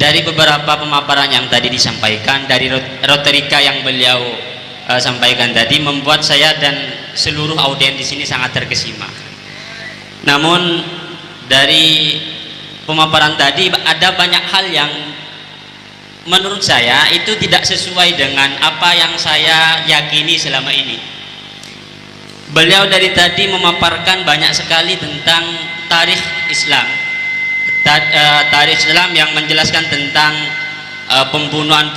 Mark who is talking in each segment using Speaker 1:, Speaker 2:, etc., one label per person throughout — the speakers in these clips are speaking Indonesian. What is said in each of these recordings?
Speaker 1: dari beberapa pemaparan yang tadi disampaikan, dari retorika yang beliau sampaikan tadi, membuat saya dan seluruh audiens di sini sangat terkesima. Namun dari pemaparan tadi ada banyak hal yang menurut saya itu tidak sesuai dengan apa yang saya yakini selama ini. Beliau dari tadi memaparkan banyak sekali tentang tarikh Islam, tarikh Islam yang menjelaskan tentang pembunuhan,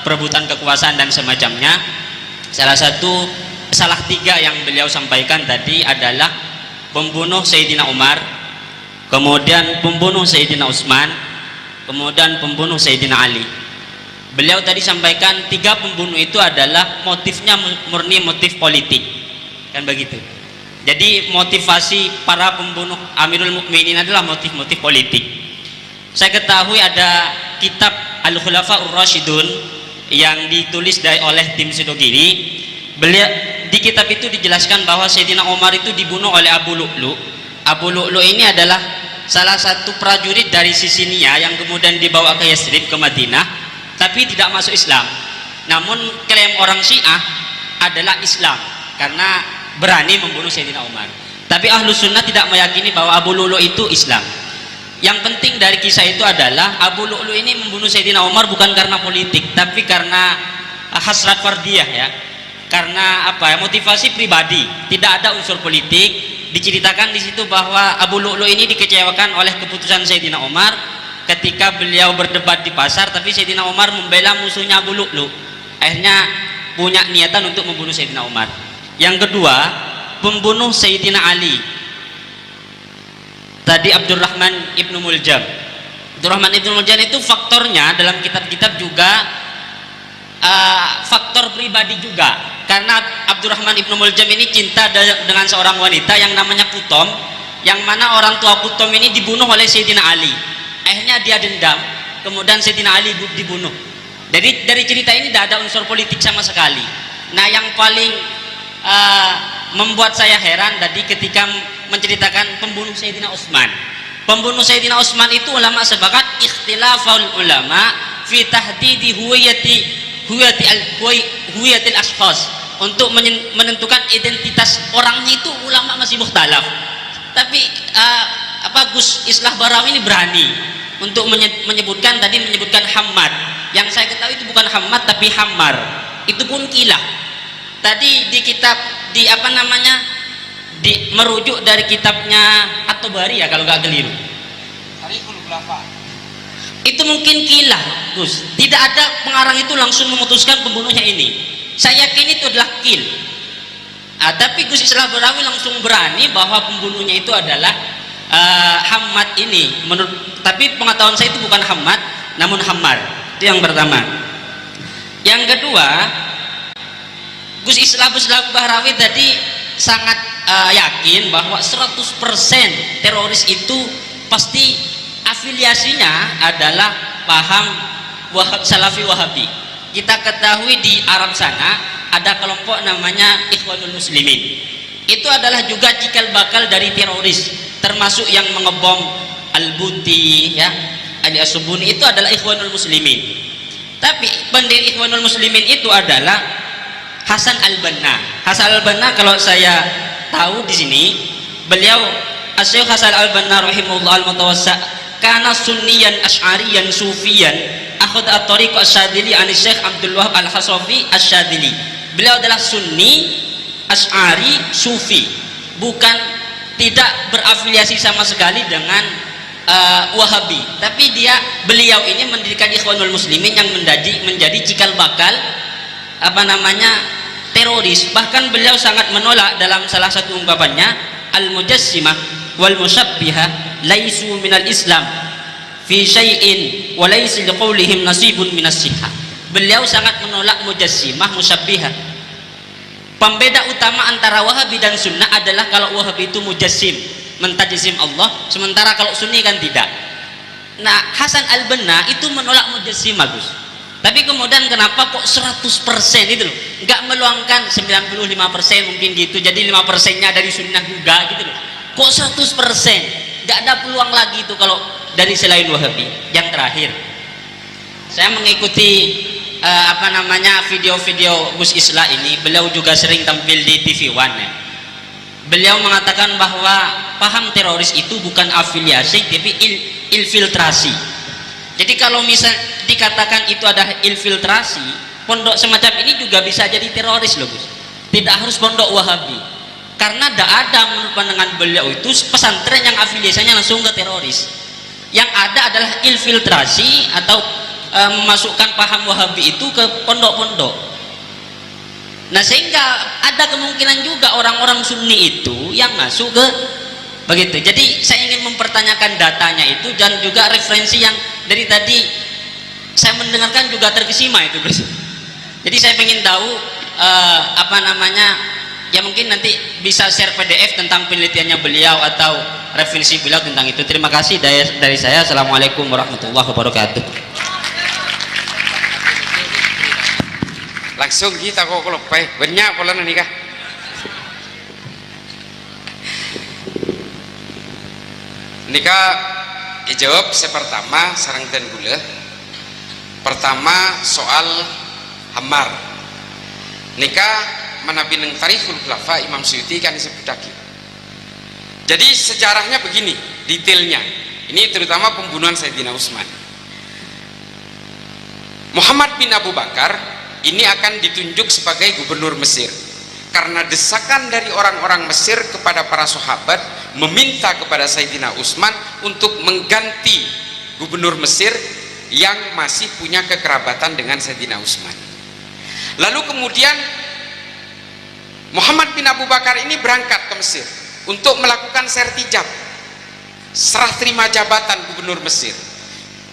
Speaker 1: perebutan kekuasaan dan semacamnya. Salah tiga yang beliau sampaikan tadi adalah pembunuh Sayyidina Umar, kemudian pembunuh Sayyidina Utsman, kemudian pembunuh Sayyidina Ali. Beliau tadi sampaikan tiga pembunuh itu adalah motifnya murni motif politik, kan begitu. Jadi motivasi para pembunuh Amirul Mukminin adalah motif-motif politik. Saya ketahui ada kitab Al-Khulafaur Rasyidun yang ditulis oleh Tim Sidogiri. Beliau di kitab itu dijelaskan bahwa Sayyidina Umar itu dibunuh oleh Abu Lu'lu'. Abu Lu'lu' ini adalah salah satu prajurit dari Sisinia yang kemudian dibawa ke Yathrib, ke Madinah, tapi tidak masuk Islam. Namun klaim orang Syiah adalah Islam karena berani membunuh Sayyidina Umar. Tapi Ahlus Sunnah tidak meyakini bahwa Abu Lu'lu' itu Islam. Yang penting dari kisah itu adalah Abu Lu'lu' ini membunuh Sayyidina Umar bukan karena politik, tapi karena hasrat fardiyah, ya. Karena apa? Motivasi pribadi, tidak ada unsur politik. Diceritakan di situ bahwa Abu Lu'lu' ini dikecewakan oleh keputusan Sayyidina Umar ketika beliau berdebat di pasar, tapi Sayyidina Umar membela musuhnya Abu Lu'lu'. Akhirnya punya niatan untuk membunuh Sayyidina Umar. Yang kedua, pembunuh Sayyidina Ali. Tadi Abdurrahman Ibnu Muljam. Abdurrahman Ibnu Muljam itu faktornya dalam kitab-kitab juga faktor pribadi juga. Karena Abdurrahman Ibnu Muljam ini cinta dengan seorang wanita yang namanya Kutom, yang mana orang tua Kutom ini dibunuh oleh Sayyidina Ali. Akhirnya dia dendam, kemudian Sayyidina Ali dibunuh. Dari cerita ini tidak ada unsur politik sama sekali. Nah, yang paling membuat saya heran tadi ketika menceritakan pembunuh Sayyidina Utsman. Pembunuh Sayyidina Utsman itu ulama sepakat ikhtilaful ulama fi tahdidi huwiyatil ashkhas. Untuk menentukan identitas orangnya itu ulama masih mukhtalaf. Tapi Gus Islah Barawi ini berani untuk menyebutkan Hammad. Yang saya ketahui itu bukan Hammad tapi Hammar. Itu pun kilah. Tadi di kitab merujuk dari kitabnya At-Tabari, ya kalau nggak keliru. Itu mungkin kilah, Gus. Tidak ada pengarang itu langsung memutuskan pembunuhnya ini. Saya yakin itu adalah kil. Tapi Gus Islah Barawi langsung berani bahwa pembunuhnya itu adalah Hammad ini. Tapi pengetahuan saya itu bukan Hammad, namun Hammar. Itu yang pertama. Yang kedua, Gus Islah Barawi tadi sangat yakin bahwa 100% teroris itu pasti afiliasinya adalah paham Salafi Wahabi. Kita ketahui di Arab sana ada kelompok namanya Ikhwanul Muslimin. Itu adalah juga cikal bakal dari teroris, termasuk yang mengebom Al-Buti, ya, Ali As-Subuni, itu adalah Ikhwanul Muslimin. Tapi pendiri Ikhwanul Muslimin itu adalah Hasan Al-Banna. Hasan Al-Banna kalau saya tahu di sini, beliau Asy-Syaikh Hasan Al-Banna rahimahullah al-mutawassa kana sunniyan asy'ariyan sufiyan akhad at-tariq asy-Syadzili an Syekh Abdul Wahab Al-Hasafi asy-Syadzili. Beliau adalah sunni asy'ari sufi, bukan tidak berafiliasi sama sekali dengan Wahabi, tapi beliau ini mendirikan Ikhwanul Muslimin yang menjadi cikal bakal teroris. Bahkan beliau sangat menolak dalam salah satu ungkapannya, al-mujassimah wal musyabbihah laisu minal Islam fi syai'in wa laisa liqaulihim nasibun minas sihah. Beliau sangat menolak mujassimah, musyabbihah. Pembeda utama antara Wahabi dan Sunnah adalah kalau Wahabi itu mujassim, mentajsim Allah, sementara kalau Sunni kan tidak. Nah, Hasan Al-Banna itu menolak mujassimah, Gus. Tapi kemudian kenapa kok 100% itu loh, nggak meluangkan 95% mungkin gitu, jadi 5%-nya dari Sunnah juga gitu loh. Kok 100%? Nggak ada peluang lagi itu kalau dari selain Wahabi. Yang terakhir, Saya mengikuti video-video Gus Islah ini. Beliau juga sering tampil di TV One ya. Beliau mengatakan bahwa paham teroris itu bukan afiliasi tapi infiltrasi. Jadi kalau misal dikatakan itu ada infiltrasi, pondok semacam ini juga bisa jadi teroris loh Gus. Tidak harus pondok Wahabi, karena tidak ada menurut pandangan beliau itu pesantren yang afiliasinya langsung ke teroris. Yang ada adalah infiltrasi atau memasukkan paham Wahabi itu ke pondok-pondok. Nah, sehingga ada kemungkinan juga orang-orang Sunni itu yang masuk ke begitu. Jadi saya ingin mempertanyakan datanya itu dan juga referensi yang dari tadi saya mendengarkan juga terkesima itu Gus. Jadi saya ingin tahu ya mungkin nanti bisa share PDF tentang penelitiannya beliau atau referensi beliau tentang itu. Terima kasih dari saya. Assalamualaikum warahmatullahi wabarakatuh.
Speaker 2: Langsung kita kok lepai banyak pola nikah. Nikah dijawab sepertama sarang dan gula. Pertama soal hamar. Nikah manabineng Tarikhul Khulafa Imam Suyuti kan disebut lagi. Jadi sejarahnya begini detailnya. Ini terutama pembunuhan Sayyidina Utsman. Muhammad bin Abu Bakar ini akan ditunjuk sebagai gubernur Mesir karena desakan dari orang-orang Mesir kepada para sahabat meminta kepada Sayyidina Utsman untuk mengganti gubernur Mesir yang masih punya kekerabatan dengan Sayyidina Utsman. Lalu kemudian Muhammad bin Abu Bakar ini berangkat ke Mesir untuk melakukan sertijab, serah terima jabatan gubernur Mesir,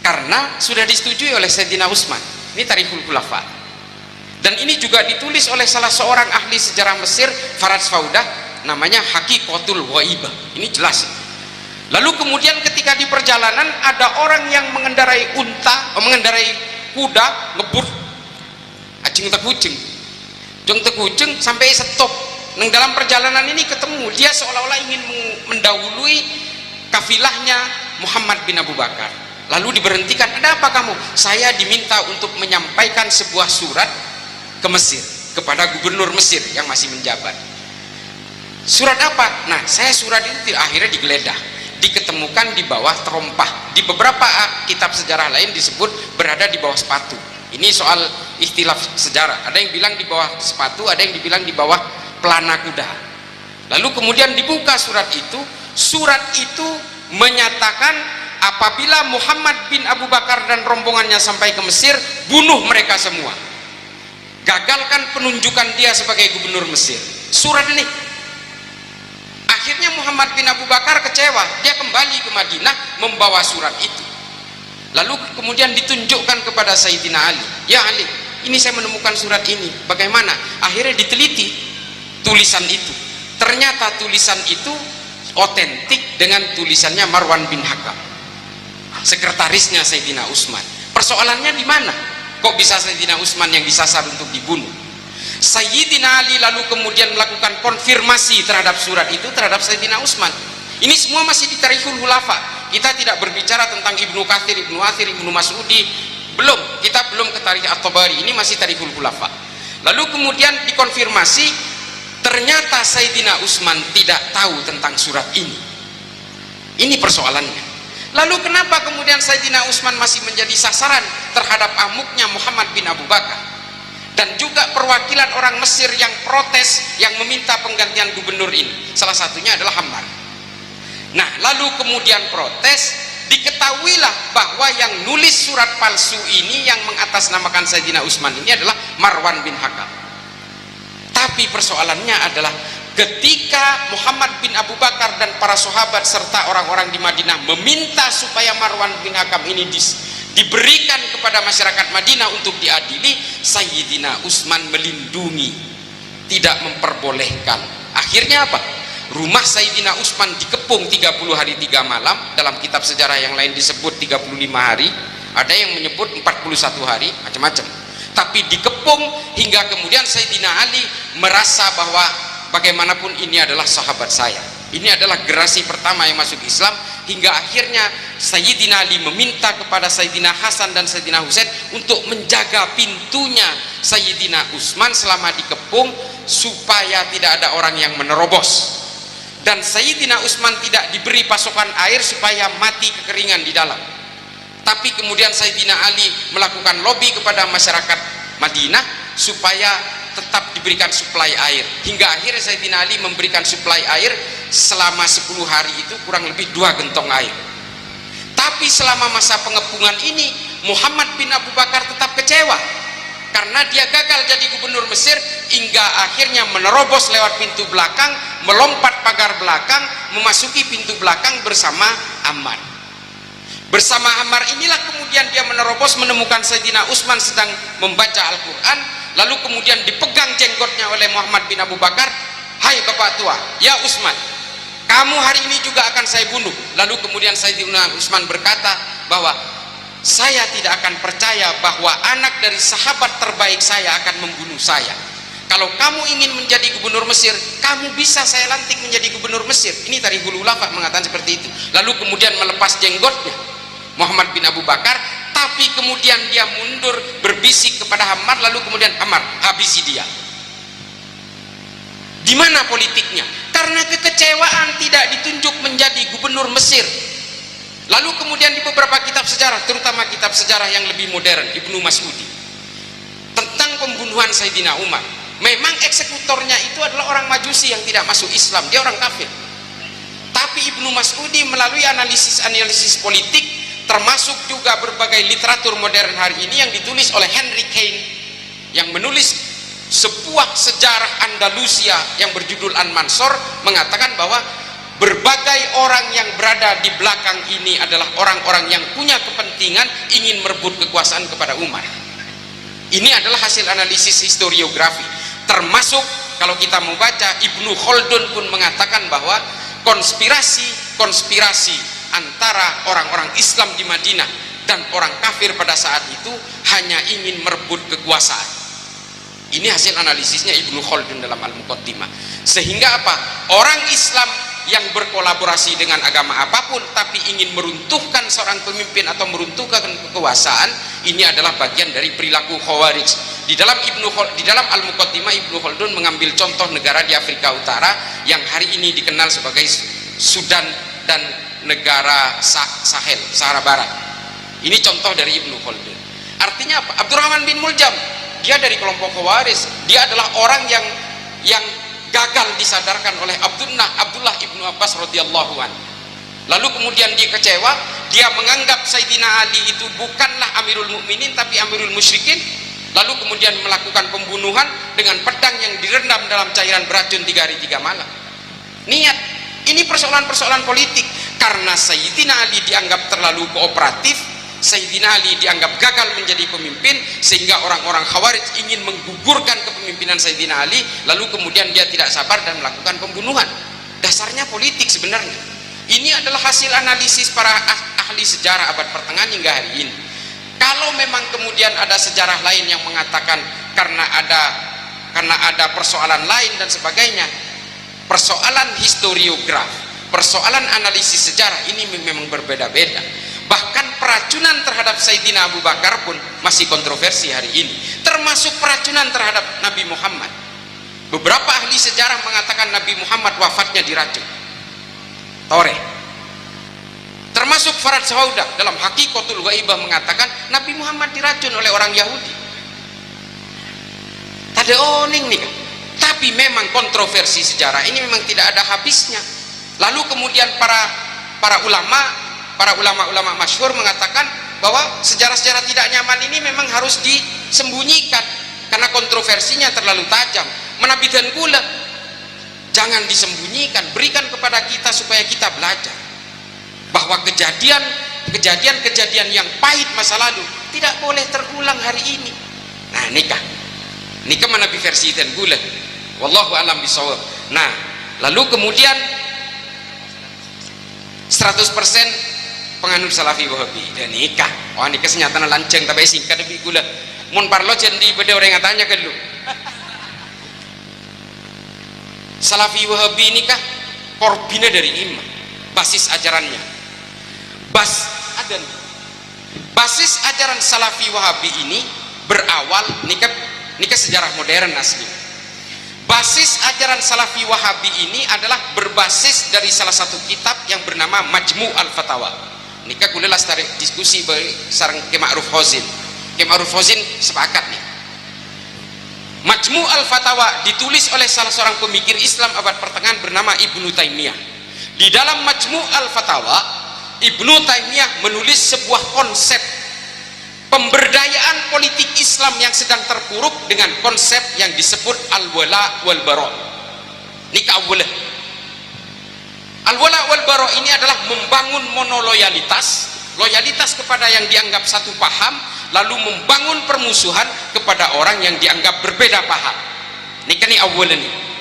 Speaker 2: karena sudah disetujui oleh Sayyidina Utsman. Ini Tarikhul Khulafa. Dan ini juga ditulis oleh salah seorang ahli sejarah Mesir, Faraj Faudah, namanya Haqiqatul Ghaibah. Ini jelas. Lalu kemudian ketika di perjalanan ada orang yang mengendarai mengendarai kuda ngebut ajeng tekucing. Jong tekucing sampai stop. Neng dalam perjalanan ini ketemu dia seolah-olah ingin mendahului kafilahnya Muhammad bin Abu Bakar. Lalu diberhentikan. Ada apa kamu? Saya diminta untuk menyampaikan sebuah surat ke Mesir kepada gubernur Mesir yang masih menjabat. Surat apa? Nah, saya surat itu akhirnya digeledah, diketemukan di bawah terompah. Di beberapa kitab sejarah lain disebut berada di bawah sepatu. Ini soal ikhtilaf sejarah. Ada yang bilang di bawah sepatu, ada yang dibilang di bawah pelana kuda. Lalu kemudian dibuka surat itu. Surat itu menyatakan apabila Muhammad bin Abu Bakar dan rombongannya sampai ke Mesir, bunuh mereka semua. Gagalkan penunjukan dia sebagai gubernur Mesir. Surat ini. Akhirnya Muhammad bin Abu Bakar kecewa. Dia kembali ke Madinah membawa surat itu. Lalu kemudian ditunjukkan kepada Sayyidina Ali. Ya Ali, ini saya menemukan surat ini. Bagaimana? Akhirnya diteliti tulisan itu. Ternyata tulisan itu otentik dengan tulisannya Marwan bin Hakam, sekretarisnya Sayyidina Utsman. Persoalannya di mana? Kok bisa Sayyidina Utsman yang disasar untuk dibunuh? Sayyidina Ali lalu kemudian melakukan konfirmasi terhadap surat itu terhadap Sayyidina Utsman. Ini semua masih di Tarikhul Khulafa. Kita tidak berbicara tentang Ibnu Katsir, Ibnu Athir, Ibnu Mas'udi. Belum, kita belum ke Tarikh At-Tabari. Ini masih Tarikhul Khulafa. Lalu kemudian dikonfirmasi, ternyata Sayyidina Utsman tidak tahu tentang surat ini. Ini persoalannya. Lalu kenapa kemudian Sayyidina Utsman masih menjadi sasaran terhadap amuknya Muhammad bin Abu Bakar dan juga perwakilan orang Mesir yang protes, yang meminta penggantian gubernur ini? Salah satunya adalah Hammar. Nah, lalu kemudian protes, diketahuilah bahwa yang nulis surat palsu ini, yang mengatasnamakan Sayyidina Utsman ini adalah Marwan bin Hakam. Tapi persoalannya adalah ketika Muhammad bin Abu Bakar dan para sahabat serta orang-orang di Madinah meminta supaya Marwan bin Hakam ini diberikan kepada masyarakat Madinah untuk diadili, Sayyidina Utsman melindungi, tidak memperbolehkan. Akhirnya apa? Rumah Sayyidina Utsman dikepung 30 hari 3 malam. Dalam kitab sejarah yang lain disebut 35 hari, ada yang menyebut 41 hari, macam-macam. Tapi dikepung hingga kemudian Sayyidina Ali merasa bahwa bagaimanapun ini adalah sahabat saya, ini adalah generasi pertama yang masuk Islam, hingga akhirnya Sayyidina Ali meminta kepada Sayyidina Hasan dan Sayyidina Husain untuk menjaga pintunya Sayyidina Utsman selama dikepung supaya tidak ada orang yang menerobos, dan Sayyidina Utsman tidak diberi pasokan air supaya mati kekeringan di dalam. Tapi kemudian Sayyidina Ali melakukan lobby kepada masyarakat Madinah supaya tetap diberikan suplai air, hingga akhirnya Sayyidina Ali memberikan suplai air selama 10 hari itu kurang lebih 2 gentong air. Tapi selama masa pengepungan ini Muhammad bin Abu Bakar tetap kecewa karena dia gagal jadi gubernur Mesir, hingga akhirnya menerobos lewat pintu belakang, melompat pagar belakang, memasuki pintu belakang bersama Ammar. Bersama Ammar inilah kemudian dia menerobos, menemukan Sayyidina Utsman sedang membaca Al-Quran, lalu kemudian dipegang jenggotnya oleh Muhammad bin Abu Bakar. Hai bapak tua, ya Utsman, kamu hari ini juga akan saya bunuh. Lalu kemudian Sayyidina Utsman berkata bahwa saya tidak akan percaya bahwa anak dari sahabat terbaik saya akan membunuh saya. Kalau kamu ingin menjadi gubernur Mesir, kamu bisa saya lantik menjadi gubernur Mesir. Ini Tarikhul Ulama mengatakan seperti itu. Lalu kemudian melepas jenggotnya Muhammad bin Abu Bakar, tapi kemudian dia mundur berbisik kepada Ammar, lalu kemudian Ammar, habisi dia. Di mana politiknya? Karena kekecewaan tidak ditunjuk menjadi gubernur Mesir. Lalu kemudian di beberapa kitab sejarah, terutama kitab sejarah yang lebih modern, Ibnu Mas'udi, tentang pembunuhan Sayyidina Umar, memang eksekutornya itu adalah orang Majusi yang tidak masuk Islam, dia orang kafir. Tapi Ibnu Mas'udi melalui analisis politik, termasuk juga berbagai literatur modern hari ini yang ditulis oleh Henry Kane, yang menulis sebuah sejarah Andalusia yang berjudul An-Mansur, mengatakan bahwa berbagai orang yang berada di belakang ini adalah orang-orang yang punya kepentingan ingin merebut kekuasaan kepada Umar. Ini adalah hasil analisis historiografi, termasuk kalau kita membaca, Ibnu Khaldun pun mengatakan bahwa konspirasi antara orang-orang Islam di Madinah dan orang kafir pada saat itu hanya ingin merebut kekuasaan. Ini hasil analisisnya Ibnu Khaldun dalam Al-Muqaddimah. Sehingga apa? Orang Islam yang berkolaborasi dengan agama apapun tapi ingin meruntuhkan seorang pemimpin atau meruntuhkan kekuasaan, ini adalah bagian dari perilaku Khawarij. Di dalam Al-Muqaddimah, Ibnu Khaldun mengambil contoh negara di Afrika Utara yang hari ini dikenal sebagai Sudan dan negara Sahel, Sahara Barat. Ini contoh dari Ibnu Khaldun. Artinya apa? Abdurrahman bin Muljam, dia dari kelompok Khawarij. Dia adalah orang yang gagal disadarkan oleh Abdullah ibnu Abbas radhiyallahu anhu. Lalu kemudian dia kecewa, dia menganggap Sayyidina Ali itu bukanlah Amirul Mukminin tapi Amirul Musyrikin. Lalu kemudian melakukan pembunuhan dengan pedang yang direndam dalam cairan beracun 3 hari 3 malam. Niat, ini persoalan-persoalan politik. Karena Sayyidina Ali dianggap terlalu kooperatif, Sayyidina Ali dianggap gagal menjadi pemimpin, sehingga orang-orang Khawarij ingin menggugurkan kepemimpinan Sayyidina Ali, lalu kemudian dia tidak sabar dan melakukan pembunuhan. Dasarnya politik sebenarnya. Ini adalah hasil analisis para ahli sejarah abad pertengahan hingga hari ini. Kalau memang kemudian ada sejarah lain yang mengatakan karena ada persoalan lain dan sebagainya, persoalan historiograf, persoalan analisis sejarah ini memang berbeda-beda. Bahkan peracunan terhadap Sayyidina Abu Bakar pun masih kontroversi hari ini, termasuk peracunan terhadap Nabi Muhammad. Beberapa ahli sejarah mengatakan Nabi Muhammad wafatnya diracun Toreh. Termasuk Farad Sauda dalam Hakikatul Ghaibah mengatakan Nabi Muhammad diracun oleh orang Yahudi. Tade oning nih kan. Tapi memang kontroversi sejarah ini memang tidak ada habisnya. Lalu kemudian para ulama masyhur mengatakan bahwa sejarah-sejarah tidak nyaman ini memang harus disembunyikan karena kontroversinya terlalu tajam. Menabidan kula, jangan disembunyikan, berikan kepada kita supaya kita belajar bahwa kejadian yang pahit masa lalu tidak boleh terulang hari ini. Nah, nikah menabi versi dan gula, wallahu alam bisawab. Nah, lalu kemudian 100% penganut Salafi Wahabi dan nikah. Wah, nikah senyatana lanceng tapi singkat lebih gula. Mun parlo cendi beda orang yang tanya ke dulu. Salafi Wahabi nikah korbina dari imam, basis ajarannya Ada nih. Basis ajaran Salafi Wahabi ini berawal nikah sejarah modern asli. Basis ajaran Salafi Wahabi ini adalah berbasis dari salah satu kitab yang bernama Majmu' al-Fatawa. Nikah kuliah tarik diskusi sareng Ki Ma'ruf Hozin. Ki Ma'ruf Hozin sepakat nih. Majmu' al-Fatawa ditulis oleh salah seorang pemikir Islam abad pertengahan bernama Ibnu Taimiyah. Di dalam Majmu' al-Fatawa, Ibnu Taimiyah menulis sebuah konsep pemberdayaan politik Islam yang sedang terpuruk dengan konsep yang disebut al-wala wal bara. Nikah awwalah. Al-wala wal bara ini adalah membangun monoloyalitas, loyalitas kepada yang dianggap satu paham, lalu membangun permusuhan kepada orang yang dianggap berbeda paham. Nikah awwalah nih.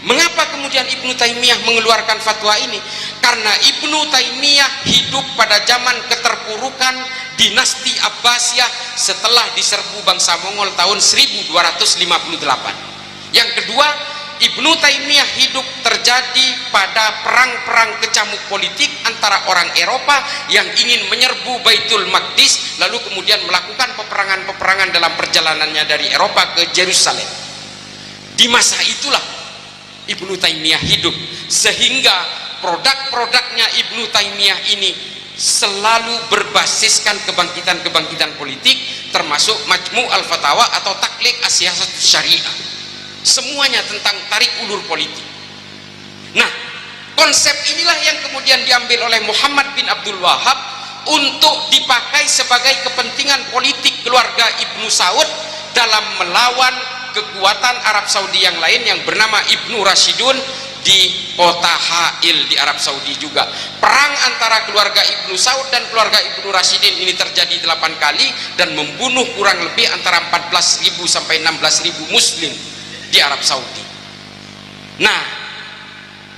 Speaker 2: Mengapa kemudian Ibnu Taimiyah mengeluarkan fatwa ini? Karena Ibnu Taimiyah hidup pada zaman keterpurukan dinasti Abbasiyah setelah diserbu bangsa Mongol tahun 1258. Yang kedua, Ibnu Taimiyah hidup terjadi pada perang-perang kecamuk politik antara orang Eropa yang ingin menyerbu Baitul Maqdis, lalu kemudian melakukan peperangan-peperangan dalam perjalanannya dari Eropa ke Yerusalem. Di masa itulah Ibnu Taimiyah hidup, sehingga produk-produknya Ibnu Taimiyah ini selalu berbasiskan kebangkitan-kebangkitan politik, termasuk Majmu' al-Fatawa atau Taklid as-Siyasatus Syariah. Semuanya tentang tarik ulur politik. Nah, konsep inilah yang kemudian diambil oleh Muhammad bin Abdul Wahab untuk dipakai sebagai kepentingan politik keluarga Ibnu Saud dalam melawan kekuatan Arab Saudi yang lain yang bernama Ibnu Rashidun di kota Ha'il di Arab Saudi juga. Perang antara keluarga Ibnu Saud dan keluarga Ibnu Rashidin ini terjadi 8 kali dan membunuh kurang lebih antara 14.000 sampai 16.000 muslim di Arab Saudi. Nah,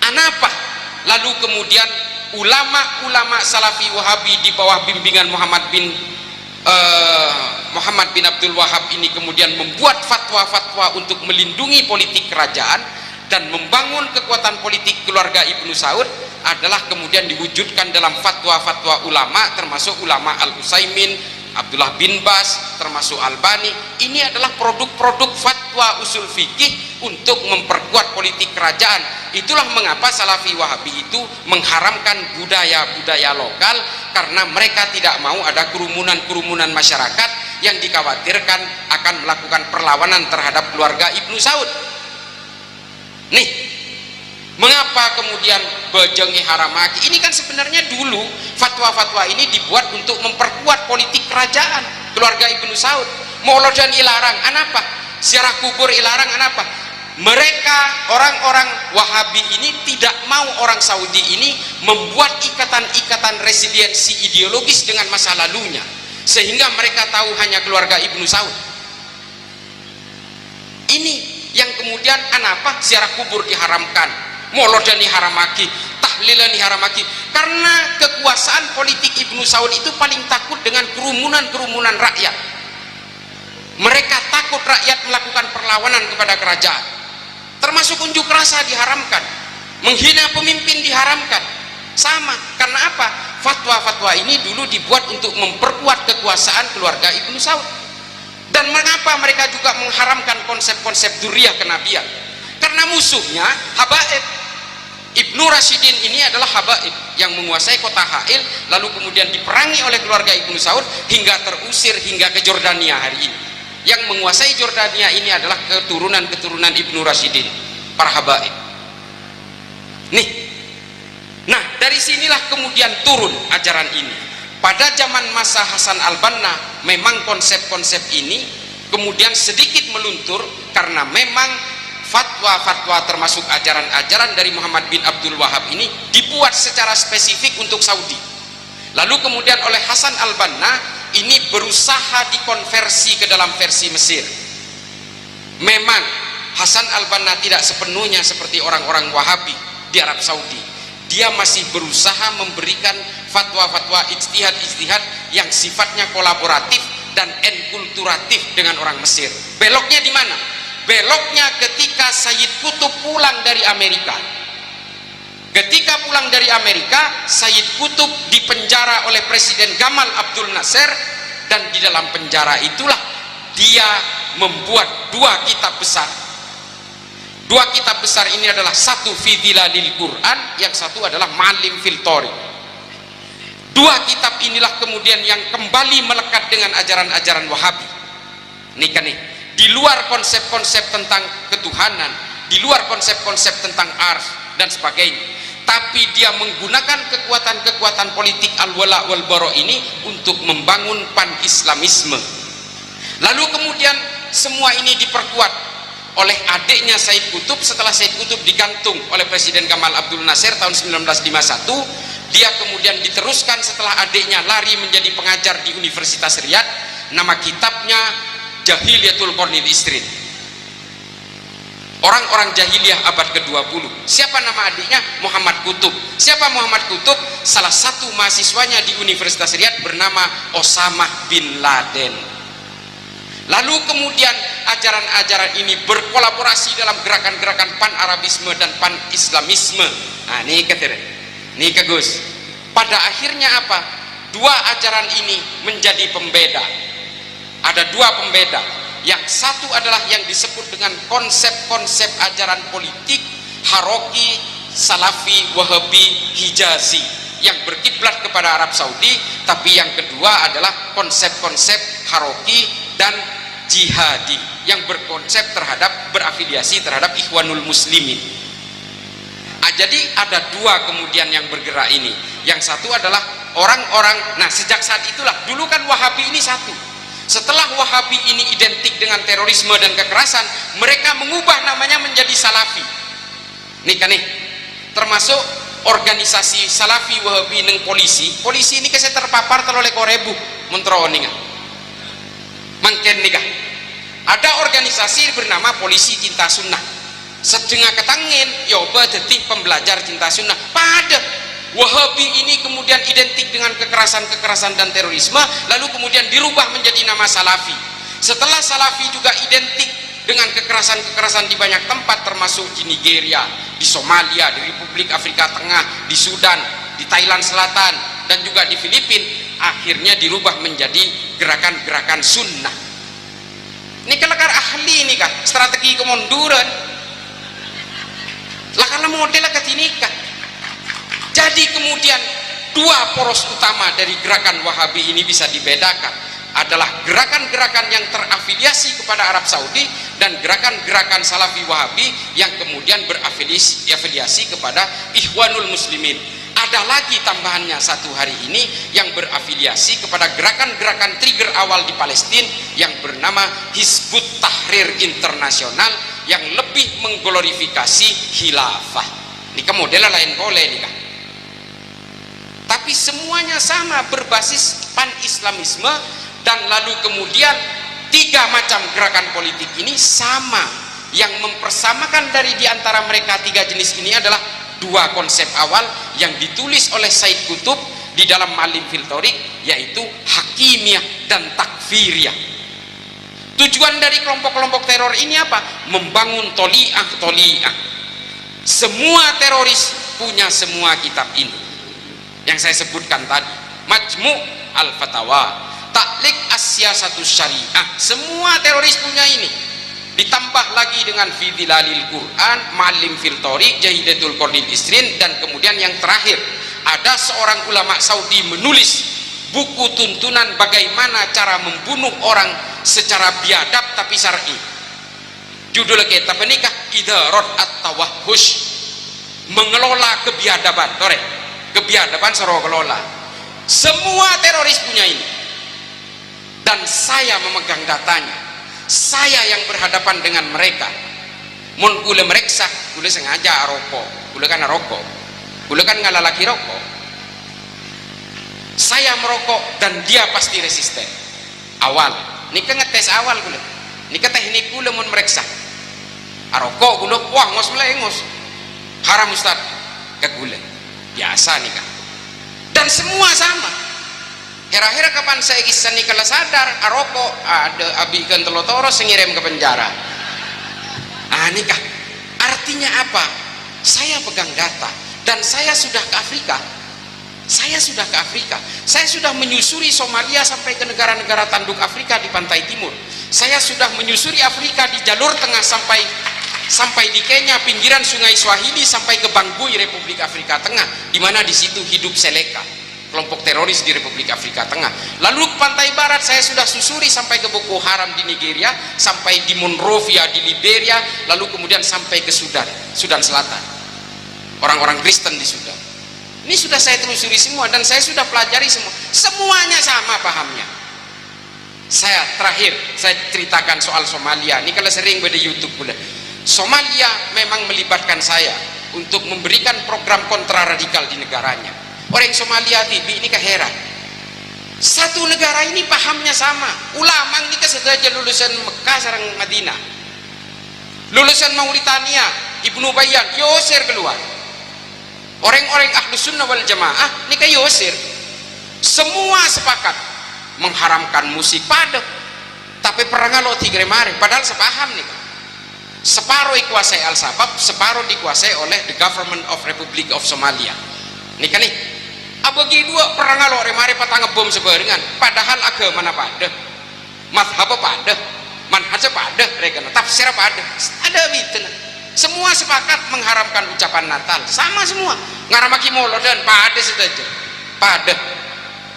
Speaker 2: apa? Lalu kemudian ulama-ulama Salafi Wahabi di bawah bimbingan Muhammad bin Abdul Wahab ini kemudian membuat fatwa-fatwa untuk melindungi politik kerajaan dan membangun kekuatan politik keluarga Ibnu Saud adalah kemudian diwujudkan dalam fatwa-fatwa ulama, termasuk ulama Al-Utsaimin, Abdullah bin Bas, termasuk Albani. Ini adalah produk-produk fatwa usul fikih untuk memperkuat politik kerajaan. Itulah mengapa Salafi Wahabi itu mengharamkan budaya-budaya lokal, karena mereka tidak mau ada kerumunan-kerumunan masyarakat yang dikhawatirkan akan melakukan perlawanan terhadap keluarga Ibnu Saud. Nih, mengapa kemudian bejengi haramaki? Ini kan sebenarnya dulu fatwa-fatwa ini dibuat untuk memperkuat politik kerajaan keluarga Ibnu Saud. Mauludan ilarang, anapa? Ziarah kubur ilarang, anapa? Mereka orang-orang Wahabi ini tidak mau orang Saudi ini membuat ikatan-ikatan resiliensi ideologis dengan masa lalunya, sehingga mereka tahu hanya keluarga Ibnu Saud. Ini yang kemudian anapa ziarah kubur diharamkan, mauludan diharamaki, tahlilan diharamaki, karena kekuasaan politik Ibnu Saud itu paling takut dengan kerumunan-kerumunan rakyat. Mereka takut rakyat melakukan perlawanan kepada kerajaan, termasuk unjuk rasa diharamkan, menghina pemimpin diharamkan. Sama, karena apa? Fatwa-fatwa ini dulu dibuat untuk memperkuat kekuasaan keluarga Ibnu Saud. Dan mengapa mereka juga mengharamkan konsep-konsep dzurriyah kenabian? Karena musuhnya habaib. Ibnu Rashidin ini adalah habaib yang menguasai kota Ha'il, lalu kemudian diperangi oleh keluarga Ibnu Saud hingga terusir hingga ke Jordania hari ini. Yang menguasai Jordania ini adalah keturunan-keturunan Ibnu Rashidin, para habaib. Nih, nah dari sinilah kemudian turun ajaran ini. Pada zaman masa Hasan al-Banna memang konsep-konsep ini kemudian sedikit meluntur, karena memang fatwa-fatwa termasuk ajaran-ajaran dari Muhammad bin Abdul Wahab ini dibuat secara spesifik untuk Saudi. Lalu kemudian oleh Hasan al-Banna ini berusaha dikonversi ke dalam versi Mesir. Memang Hasan al-Banna tidak sepenuhnya seperti orang-orang Wahabi di Arab Saudi. Dia masih berusaha memberikan fatwa-fatwa ijtihad-ijtihad yang sifatnya kolaboratif dan enkulturatif dengan orang Mesir. Beloknya di mana? Beloknya ketika Sayyid Qutb pulang dari Amerika. Ketika pulang dari Amerika, Sayyid Qutb dipenjara oleh Presiden Gamal Abdul Nasser, dan di dalam penjara itulah dia membuat dua kitab besar. Dua kitab besar ini adalah satu fi Dhilalil Quran, yang satu adalah Ma'alim fil Thariq. Dua kitab inilah kemudian yang kembali melekat dengan ajaran-ajaran Wahabi. Nih kan nih, di luar konsep-konsep tentang ketuhanan, di luar konsep-konsep tentang ars dan sebagainya, tapi dia menggunakan kekuatan-kekuatan politik al-wala wal bara ini untuk membangun pan-islamisme. Lalu kemudian semua ini diperkuat oleh adiknya Sayyid Qutb. Setelah Sayyid Qutb digantung oleh Presiden Gamal Abdul Nasser tahun 1951, dia kemudian diteruskan setelah adiknya lari menjadi pengajar di Universitas Riyadh. Nama kitabnya Jahiliyatul Qarnil Isrin, orang-orang jahiliyah abad ke-20. Siapa nama adiknya? Muhammad Qutb. Siapa Muhammad Qutb? Salah satu mahasiswanya di Universitas Riyadh bernama Osama bin Laden. Lalu kemudian ajaran-ajaran ini berkolaborasi dalam gerakan-gerakan pan-Arabisme dan pan-Islamisme. Nah, ini Gus. Pada akhirnya apa? Dua ajaran ini menjadi pembeda. Ada dua pembeda. Yang satu adalah yang disebut dengan konsep-konsep ajaran politik Haroki, Salafi, Wahabi, Hijazi, yang berkiblat kepada Arab Saudi. Tapi yang kedua adalah konsep-konsep Haroki dan Jihadi, yang berkonsep terhadap, berafiliasi terhadap Ikhwanul Muslimin. Jadi ada dua kemudian yang bergerak ini. Yang satu adalah orang-orang, nah sejak saat itulah, dulu kan Wahabi ini satu. Setelah Wahabi ini identik dengan terorisme dan kekerasan, mereka mengubah namanya menjadi Salafi. Nih kan nih, termasuk organisasi Salafi Wahabi neng polisi ini keseh terpapar oleh korebu mentro ninga. Mangken nikah. Ada organisasi bernama Polisi Cinta Sunnah. Setengah ketangin, yoba detik pembelajar cinta sunnah. Pada Wahabi ini kemudian identik dengan kekerasan-kekerasan dan terorisme, lalu kemudian dirubah menjadi nama Salafi. Setelah Salafi juga identik dengan kekerasan-kekerasan di banyak tempat, termasuk di Nigeria, di Somalia, di Republik Afrika Tengah, di Sudan, di Thailand Selatan, dan juga di Filipina, akhirnya dirubah menjadi gerakan-gerakan sunnah. Ini kelakar ahli ini kah strategi kemunduran lah, karena modelnya ketinikah. Jadi kemudian dua poros utama dari gerakan Wahabi ini bisa dibedakan adalah gerakan-gerakan yang terafiliasi kepada Arab Saudi dan gerakan-gerakan Salafi Wahabi yang kemudian berafiliasi kepada Ikhwanul Muslimin. Ada lagi tambahannya satu hari ini yang berafiliasi kepada gerakan-gerakan trigger awal di Palestina yang bernama Hizbut Tahrir Internasional, yang lebih mengglorifikasi khilafah. Ini modelnya lain boleh nih kan. Tapi semuanya sama, berbasis pan-islamisme. Dan lalu kemudian tiga macam gerakan politik ini sama. Yang mempersamakan dari diantara mereka tiga jenis ini adalah dua konsep awal yang ditulis oleh Sayyid Qutb di dalam Ma'alim fil Thariq, yaitu hakimiyah dan takfiriyah. Tujuan dari kelompok-kelompok teror ini apa? Membangun toli'ah. Semua teroris punya semua kitab ini yang saya sebutkan tadi, Majmu' al-Fatawa, Ta'liq as-Siyasatus Syariah. Semua teroris punya ini, ditambah lagi dengan fi Dhilalil Quran, Ma'alim fil Thariq, Jahiliyatul Qarnil Isrin, dan kemudian yang terakhir ada seorang ulama Saudi menulis buku tuntunan bagaimana cara membunuh orang secara biadab tapi syar'i. Judul kitab menikah Idarat at-Tawahhush, mengelola kebiadaban. Kebiadaban soro kelola. Semua teroris punya ini, dan saya memegang datanya. Saya yang berhadapan dengan mereka. Mun kule mereksa, kule sengaja rokok, kule kan rokok, kule kan ngalalaki rokok. Saya merokok dan dia pasti resisten. Awal, ini kan ngetes awal kule. Ini ke teknik kule mun mereksa. Rokok kule, wah ngos melengos. Haram Ustaz, ke kule. Biasa nih kan. Dan semua sama. Kira-kira kapan saya kisah nih kalau sadar rokok ada abikan telotoro sengirim ke penjara. Nikah. Artinya apa? Saya pegang data. Dan saya sudah ke Afrika. Saya sudah menyusuri Somalia sampai ke negara-negara tanduk Afrika di pantai timur. Saya sudah menyusuri Afrika di jalur tengah sampai di Kenya, pinggiran Sungai Swahili, sampai ke Bangui, Republik Afrika Tengah, di mana di situ hidup Seleka, kelompok teroris di Republik Afrika Tengah. Lalu ke pantai barat saya sudah susuri sampai ke Boko Haram di Nigeria, sampai di Monrovia di Liberia, lalu kemudian sampai ke Sudan Selatan, orang-orang Kristen di Sudan. Ini sudah saya telusuri semua dan saya sudah pelajari semua. Semuanya sama pahamnya. Saya ceritakan soal Somalia. Ini kalau sering pada YouTube pula. Somalia memang melibatkan saya untuk memberikan program kontraradikal di negaranya. Orang Somalia ini keheran. Satu negara ini pahamnya sama. Ulama ini saja lulusan Mekah sareng Madinah. Lulusan Mauritania, Ibnu Bayyan, Yosir keluar. Orang-orang Ahlus Sunnah wal Jamaah ini kayak Yosir. Semua sepakat mengharamkan musik pada. Tapi perang lo tigre mare, padahal sepaham nih. Separuh dikuasai Al-Shabaab, separuh dikuasai oleh the Government of Republic of Somalia. Nih kan nih. Abagi dua perang lo remare patang ngebom sebarengan. Padahal agama mana pada, mazhab pada, manhaj pada, mereka tafsir pada. Ada gitu. Semua sepakat mengharamkan ucapan Natal, sama semua. Ngaramaki molodan pada saja, pada.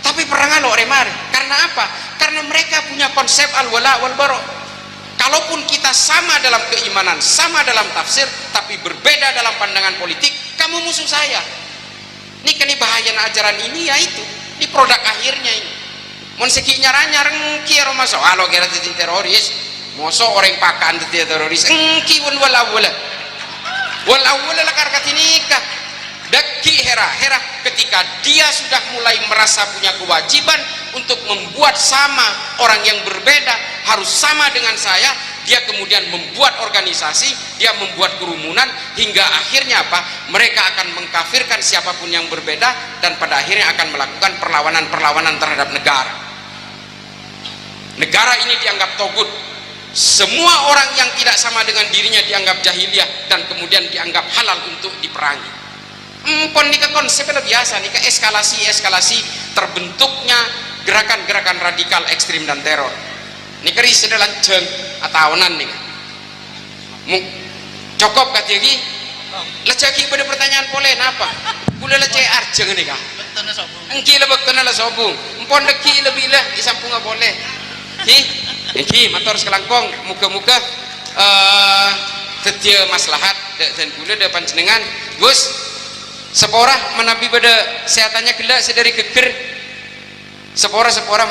Speaker 2: Tapi perang lo remare. Karena apa? Karena mereka punya konsep al-wala wal bara. Kalaupun kita sama dalam keimanan, sama dalam tafsir, tapi berbeda dalam pandangan politik, kamu musuh saya. Ini kini bahaya ajaran ini, ya itu. Ini produk akhirnya ini. Monseki nyarang kira masuk alo kira teroris, mosok orang pakan teroris. Engki pun wala lah karkat ini kah. Daki hera ketika dia sudah mulai merasa punya kewajiban untuk membuat sama orang yang berbeda, harus sama dengan saya, dia kemudian membuat organisasi, dia membuat kerumunan, hingga akhirnya apa? Mereka akan mengkafirkan siapapun yang berbeda dan pada akhirnya akan melakukan perlawanan terhadap negara. Negara ini dianggap togut. Semua orang yang tidak sama dengan dirinya dianggap jahiliyah dan kemudian dianggap halal untuk diperangi. Nikah konsepnya biasa, nikah eskalasi terbentuknya gerakan-gerakan radikal ekstrim dan teror. Nikah ris sudah lanceng atahunan nih. Cukup kata lagi. Lecaki pada pertanyaan boleh apa? Boleh leceh arjeng nih kah? Engki lebih kenal sobung. Empon deki lebih lah disampung nggak boleh. Engki motor sekelangkong muka-muka setia maslahat dan gula depan jenengan Gus. Seporah menabi pada sehatannya gelak sedari geger. Seporah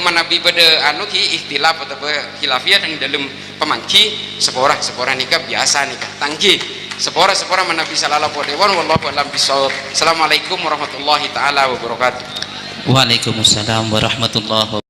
Speaker 2: menabi pada anu ki ikhtilaf atau khilafiyah yang dalam pemangki seporah nikah biasa nikah tangki seporah menabi sallallahu alaihi wallahu alam bisawab. Assalamualaikum warahmatullahi taala wabarakatuh.
Speaker 1: Waalaikumsalam warahmatullahi wabarakatuh.